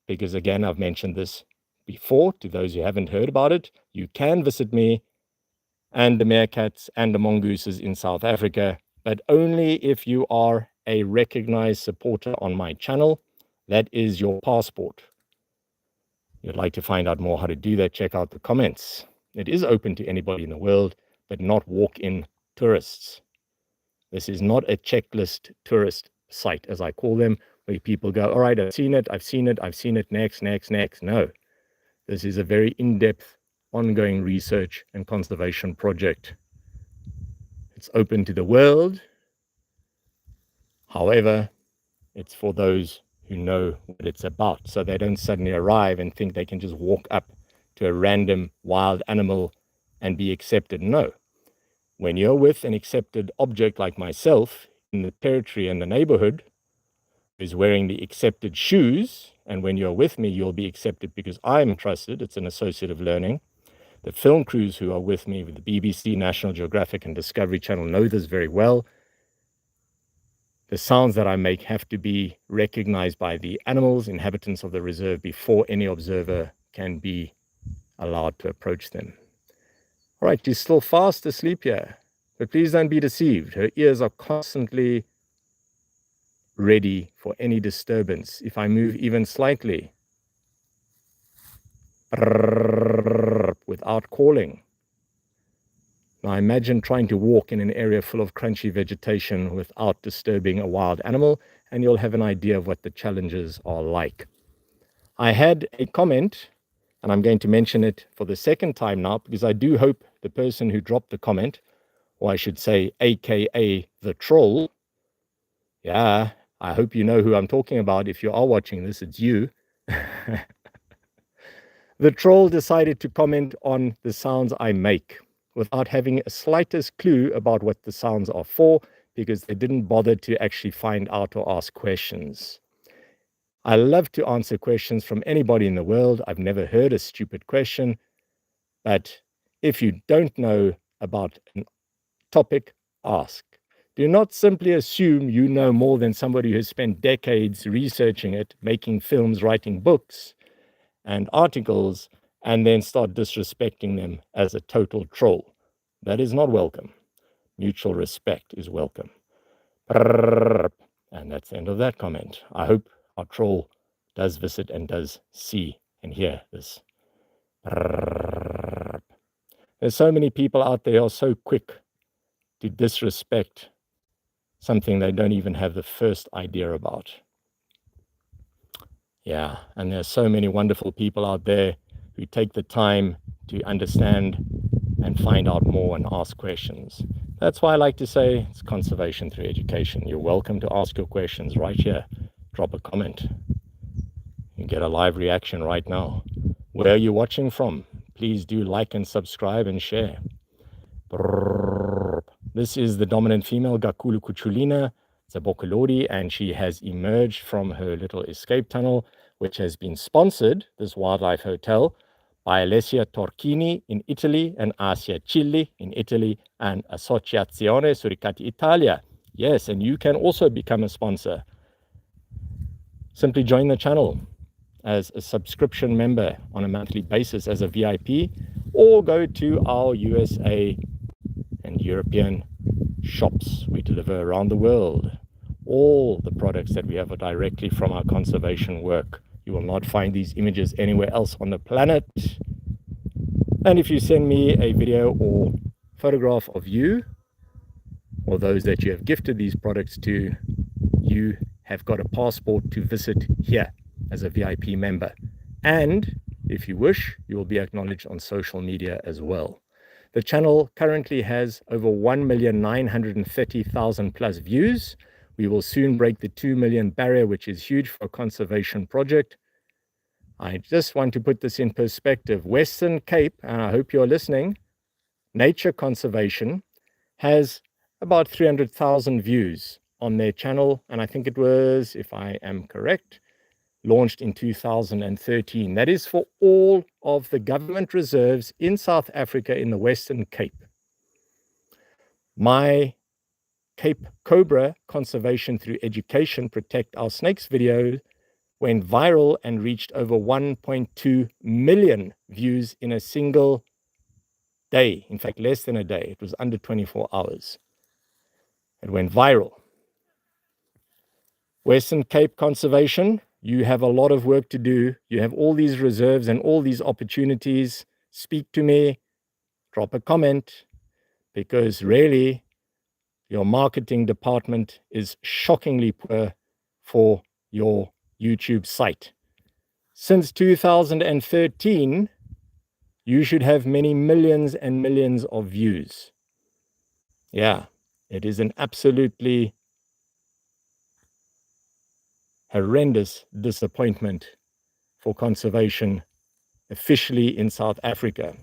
because again, I've mentioned this before to those who haven't heard about it, you can visit me and the Meerkats and the Mongooses in South Africa, but only if you are a recognized supporter on my channel. That is your passport. You'd like to find out more how to do that, check out the comments. It is open to anybody in the world, but not walk-in tourists. This is not a checklist tourist site, as I call them, where people go, all right, I've seen it, next. No, this is a very in-depth, ongoing research and conservation project. It's open to the world. However, it's for those who know what it's about, so they don't suddenly arrive and think they can just walk up to a random wild animal and be accepted. No. When you're with an accepted object like myself in the territory and the neighborhood, who's wearing the accepted shoes, and when you're with me, you'll be accepted because I'm trusted. It's an associate of learning. The film crews who are with me with the BBC, National Geographic, and Discovery Channel know this very well. The sounds that I make have to be recognized by the animals, inhabitants of the reserve, before any observer can be allowed to approach them. All right, she's still fast asleep here, but please don't be deceived. Her ears are constantly ready for any disturbance. If I move even slightly, without calling. Now imagine trying to walk in an area full of crunchy vegetation without disturbing a wild animal, and you'll have an idea of what the challenges are like. I had a comment, and I'm going to mention it for the second time now, because I do hope the person who dropped the comment, or I should say, AKA the troll, yeah, I hope you know who I'm talking about. If you are watching this, it's you. The troll decided to comment on the sounds I make without having a slightest clue about what the sounds are for, because they didn't bother to actually find out or ask questions. I love to answer questions from anybody in the world. I've never heard a stupid question. But if you don't know about a topic, ask. Do not simply assume you know more than somebody who has spent decades researching it, making films, writing books and articles, and then start disrespecting them as a total troll. That is not welcome. Mutual respect is welcome. And that's the end of that comment. I hope our troll does visit and does see and hear this. There's so many people out there who are so quick to disrespect something they don't even have the first idea about. Yeah, and there's so many wonderful people out there who take the time to understand and find out more and ask questions. That's why I like to say it's conservation through education. You're welcome to ask your questions right here. Drop a comment. You get a live reaction right now. Where are you watching from? Please do like and subscribe and share. This is the dominant female, CUCCIOLINA TSEBOKOLODI, and she has emerged from her little escape tunnel, which has been sponsored, this wildlife hotel, by Alessia Torchini in Italy and Asia Chili in Italy and Associazione Suricates Italia. Yes, and you can also become a sponsor. Simply join the channel as a subscription member on a monthly basis as a VIP, or go to our USA and European shops. We deliver around the world. All the products that we have are directly from our conservation work. You will not find these images anywhere else on the planet. And if you send me a video or photograph of you or those that you have gifted these products to, you have got a passport to visit here as a VIP member. And if you wish, you will be acknowledged on social media as well. The channel currently has over 1,930,000 plus views. We will soon break the 2 million barrier, which is huge for a conservation project. I just want to put this in perspective. Western Cape, and I hope you're listening, Nature Conservation has about 300,000 views on their channel. And I think it was, if I am correct, launched in 2013. That is for all of the government reserves in South Africa in the Western Cape. My Cape Cobra Conservation Through Education Protect Our Snakes video went viral and reached over 1.2 million views in a single day. In fact, less than a day. It was under 24 hours. It went viral. Western Cape Conservation, you have a lot of work to do. You have all these reserves and all these opportunities. Speak to me, drop a comment, because really your marketing department is shockingly poor for your YouTube site. Since 2013, you should have many millions and millions of views. Yeah, it is an absolutely horrendous disappointment for conservation officially in South Africa.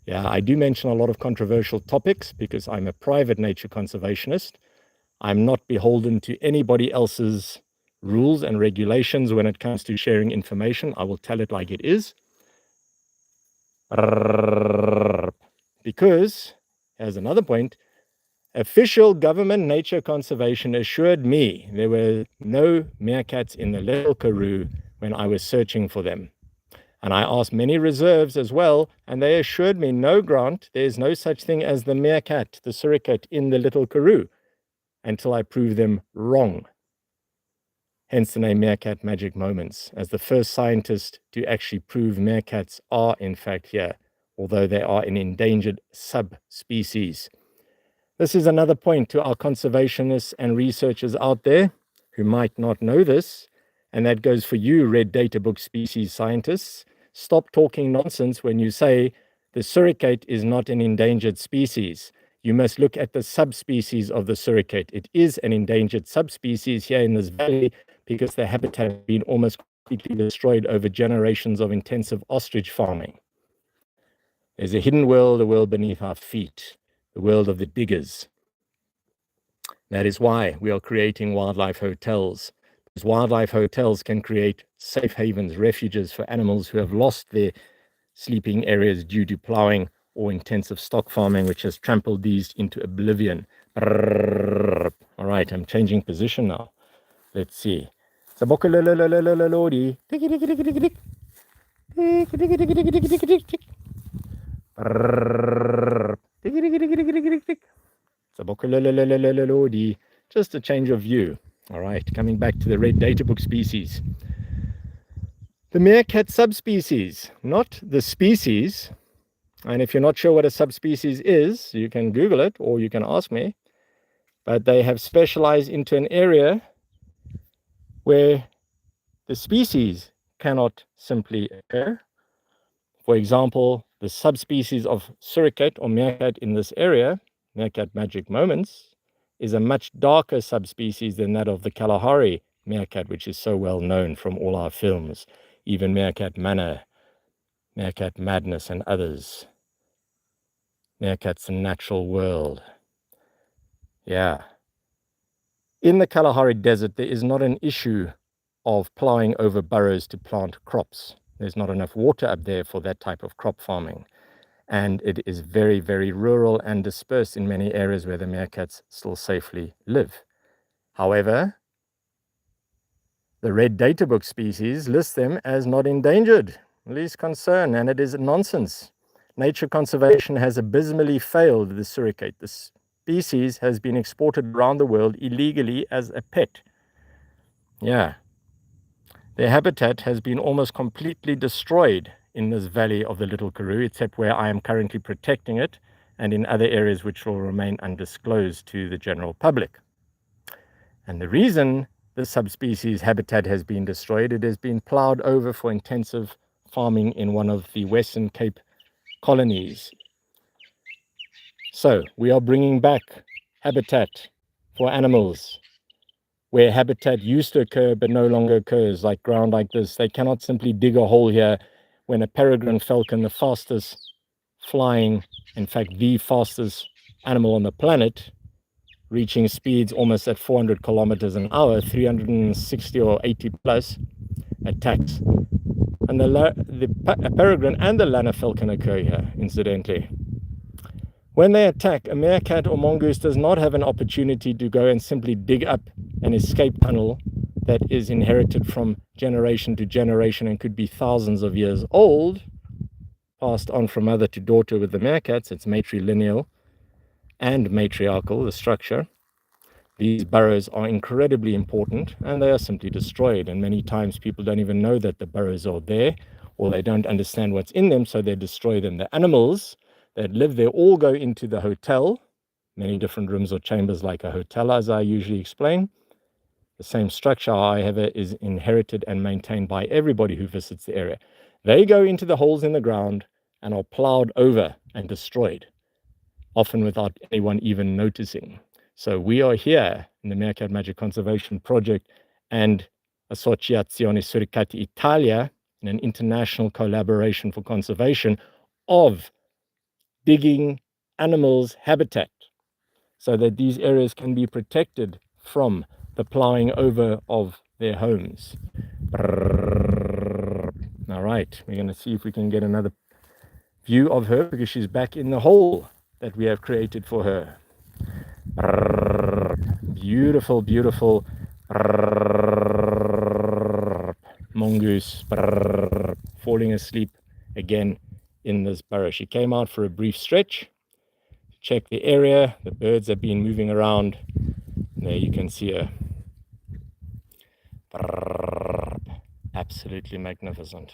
Yeah, I do mention a lot of controversial topics because I'm a private nature conservationist. I'm not beholden to anybody else's rules and regulations when it comes to sharing information. I will tell it like it is. Because, here's another point, Official government nature conservation assured me there were no meerkats in the Little Karoo when I was searching for them. And I asked many reserves as well, and they assured me, no, Grant, there's no such thing as the meerkat, the suricate, in the Little Karoo, until I prove them wrong. Hence the name Meerkat Magic Moments, as the first scientist to actually prove meerkats are in fact here, although they are an endangered subspecies. This is another point to our conservationists and researchers out there who might not know this, and that goes for you, Red Data Book species scientists. Stop talking nonsense when you say the suricate is not an endangered species. You must look at the subspecies of the suricate. It is an endangered subspecies here in this valley because the habitat has been almost completely destroyed over generations of intensive ostrich farming. There's a hidden world, a world beneath our feet, the world of the diggers. That is why we are creating wildlife hotels. Because wildlife hotels can create safe havens, refuges for animals who have lost their sleeping areas due to ploughing or intensive stock farming, which has trampled these into oblivion. All right, I'm changing position now. Let's see. CEBOKOLODI. Just a change of view. All right, coming back to the Red Data Book species. The meerkat subspecies, not the species. And if you're not sure what a subspecies is, you can Google it or you can ask me. But they have specialized into an area where the species cannot simply occur. For example, the subspecies of suricate or meerkat in this area, Meerkat Magic Moments, is a much darker subspecies than that of the Kalahari meerkat, which is so well known from all our films, even Meerkat Manor, Meerkat Madness, and others. Meerkats in Natural World. Yeah. In the Kalahari Desert, there is not an issue of ploughing over burrows to plant crops. There's not enough water up there for that type of crop farming. And it is very, very rural and dispersed in many areas where the meerkats still safely live. However, the Red Data Book species lists them as not endangered, least concern, and it is nonsense. Nature conservation has abysmally failed the suricate. The species has been exported around the world illegally as a pet. Yeah. Their habitat has been almost completely destroyed in this valley of the Little Karoo, except where I am currently protecting it, and in other areas which will remain undisclosed to the general public. And the reason the subspecies habitat has been destroyed, it has been ploughed over for intensive farming in one of the Western Cape colonies. So we are bringing back habitat for animals where habitat used to occur but no longer occurs, like ground like this. They cannot simply dig a hole here when a peregrine falcon, the fastest flying, in fact, the fastest animal on the planet, reaching speeds almost at 400 kilometers an hour, 360 or 80 plus, attacks. And the peregrine and the lanner falcon occur here, incidentally. When they attack, a meerkat or mongoose does not have an opportunity to go and simply dig up an escape tunnel that is inherited from generation to generation and could be thousands of years old, passed on from mother to daughter with the meerkats. It's matrilineal and matriarchal, the structure. These burrows are incredibly important and they are simply destroyed. And many times people don't even know that the burrows are there, or they don't understand what's in them, so they destroy them. The animals that live there all go into the hotel, many different rooms or chambers like a hotel, as I usually explain. The same structure, however, is inherited and maintained by everybody who visits the area. They go into the holes in the ground and are ploughed over and destroyed, often without anyone even noticing. So we are here in the Meerkat Magic Conservation Project and Associazione Suricates Italia, in an international collaboration for conservation of digging animals' habitat so that these areas can be protected from the ploughing over of their homes. All right, we're going to see if we can get another view of her because she's back in the hole that we have created for her. Beautiful, beautiful mongoose falling asleep again in this burrow. She came out for a brief stretch, check the area. The birds have been moving around. There you can see her. Absolutely magnificent.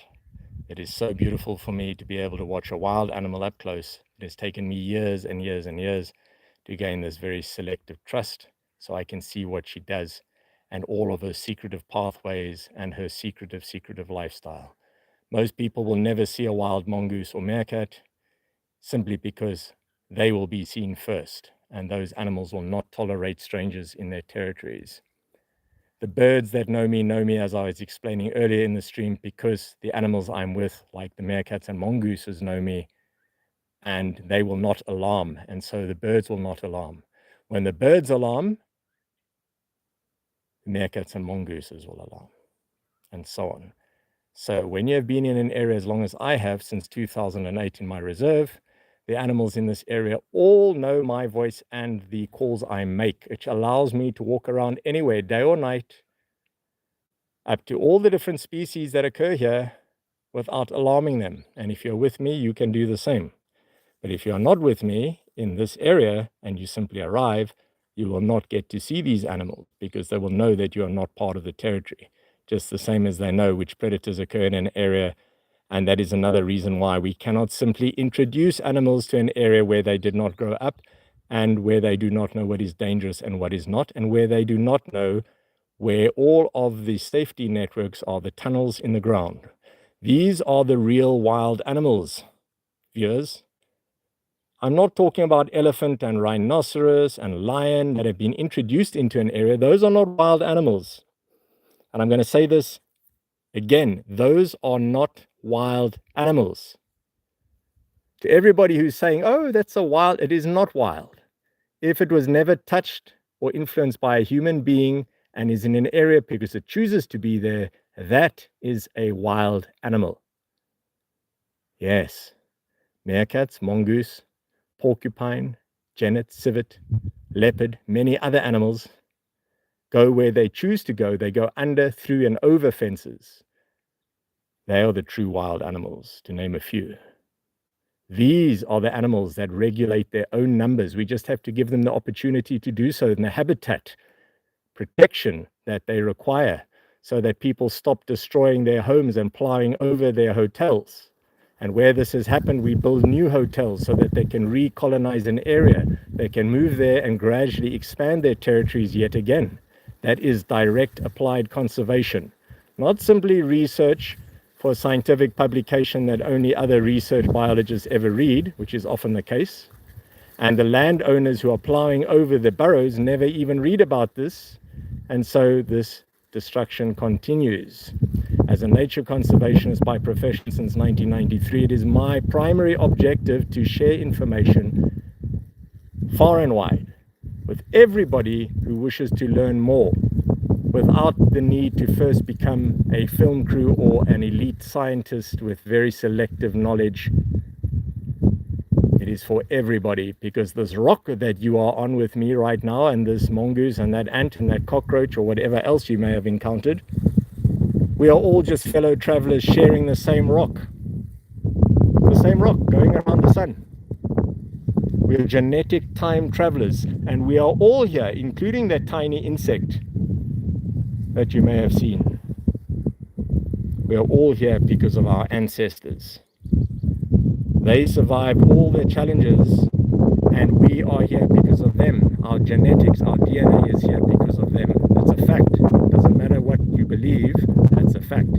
It is so beautiful for me to be able to watch a wild animal up close. It has taken me years and years and years to gain this very selective trust, so I can see what she does and all of her secretive pathways and her secretive lifestyle. Most people will never see a wild mongoose or meerkat simply because they will be seen first, and those animals will not tolerate strangers in their territories. The birds that know me, as I was explaining earlier in the stream, because the animals I'm with, like the meerkats and mongooses, know me, and they will not alarm, and so the birds will not alarm. When the birds alarm, the meerkats and mongooses will alarm, and so on. So when you have been in an area as long as I have, since 2008 in my reserve, the animals in this area all know my voice and the calls I make, which allows me to walk around anywhere, day or night, up to all the different species that occur here without alarming them. And if you're with me, you can do the same. But if you're not with me in this area and you simply arrive, you will not get to see these animals because they will know that you are not part of the territory, just the same as they know which predators occur in an area. And that is another reason why we cannot simply introduce animals to an area where they did not grow up and where they do not know what is dangerous and what is not, and where they do not know where all of the safety networks are, the tunnels in the ground. These are the real wild animals, viewers. I'm not talking about elephant and rhinoceros and lion that have been introduced into an area. Those are not wild animals. And I'm going to say this again, those are not wild animals. To everybody who's saying, oh, that's a wild, it is not wild. If it was never touched or influenced by a human being and is in an area because it chooses to be there, that is a wild animal. Yes, meerkats, mongoose, porcupine, genet, civet, leopard, many other animals go where they choose to go. They go under, through, and over fences. They are the true wild animals, to name a few. These are the animals that regulate their own numbers. We just have to give them the opportunity to do so in the habitat protection that they require so that people stop destroying their homes and plowing over their hotels. And where this has happened, we build new hotels so that they can recolonize an area. They can move there and gradually expand their territories yet again. That is direct applied conservation, not simply research for scientific publication that only other research biologists ever read, which is often the case. And the landowners who are plowing over the burrows never even read about this. And so this destruction continues. As a nature conservationist by profession since 1993, it is my primary objective to share information far and wide with everybody who wishes to learn more without the need to first become a film crew or an elite scientist with very selective knowledge. It is for everybody, because this rock that you are on with me right now, and this mongoose and that ant and that cockroach or whatever else you may have encountered, we are all just fellow travelers sharing the same rock going around the sun. We are genetic time travelers, and we are all here, including that tiny insect that you may have seen. We are all here because of our ancestors. They survived all their challenges, and we are here because of them. Our genetics, our DNA is here because of them. That's a fact. It doesn't matter what you believe, that's a fact.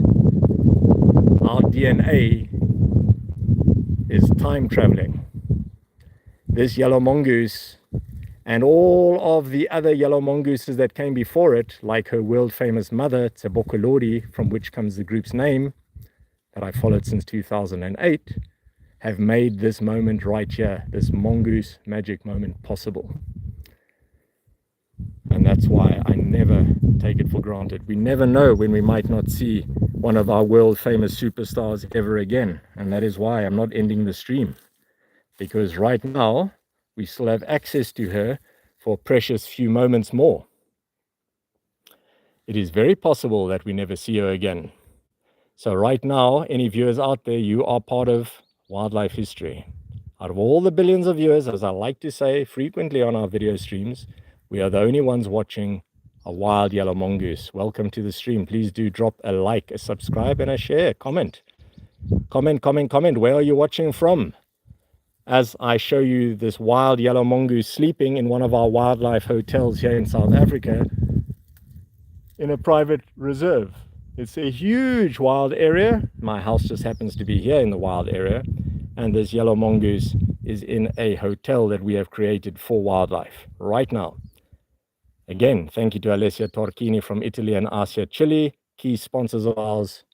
Our DNA is time traveling. This yellow mongoose and all of the other yellow mongooses that came before it, like her world famous mother, TSEBOKOLODI, from which comes the group's name, that I followed since 2008, have made this moment right here, this mongoose magic moment, possible. And that's why I never take it for granted. We never know when we might not see one of our world famous superstars ever again. And that is why I'm not ending the stream, because right now we still have access to her for a precious few moments more. It is very possible that we never see her again. So right now, any viewers out there, you are part of wildlife history. Out of all the billions of viewers, as I like to say frequently on our video streams, we are the only ones watching a wild yellow mongoose. Welcome to the stream. Please do drop a like, a subscribe, and a share. Comment. Comment. Where are you watching from? As I show you this wild yellow mongoose sleeping in one of our wildlife hotels here in South Africa in a private reserve. It's a huge wild area. My house just happens to be here in the wild area. And this yellow mongoose is in a hotel that we have created for wildlife right now. Again, thank you to Alessia Torchini from Italy and Asia Chile, key sponsors of ours,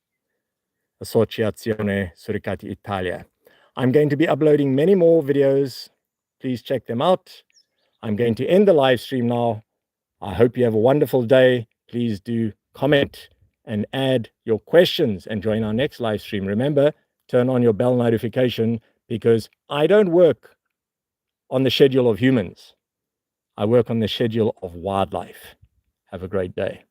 Associazione Suricates Italia. I'm going to be uploading many more videos. Please check them out. I'm going to end the live stream now. I hope you have a wonderful day. Please do comment and add your questions and join our next live stream. Remember, turn on your bell notification because I don't work on the schedule of humans. I work on the schedule of wildlife. Have a great day.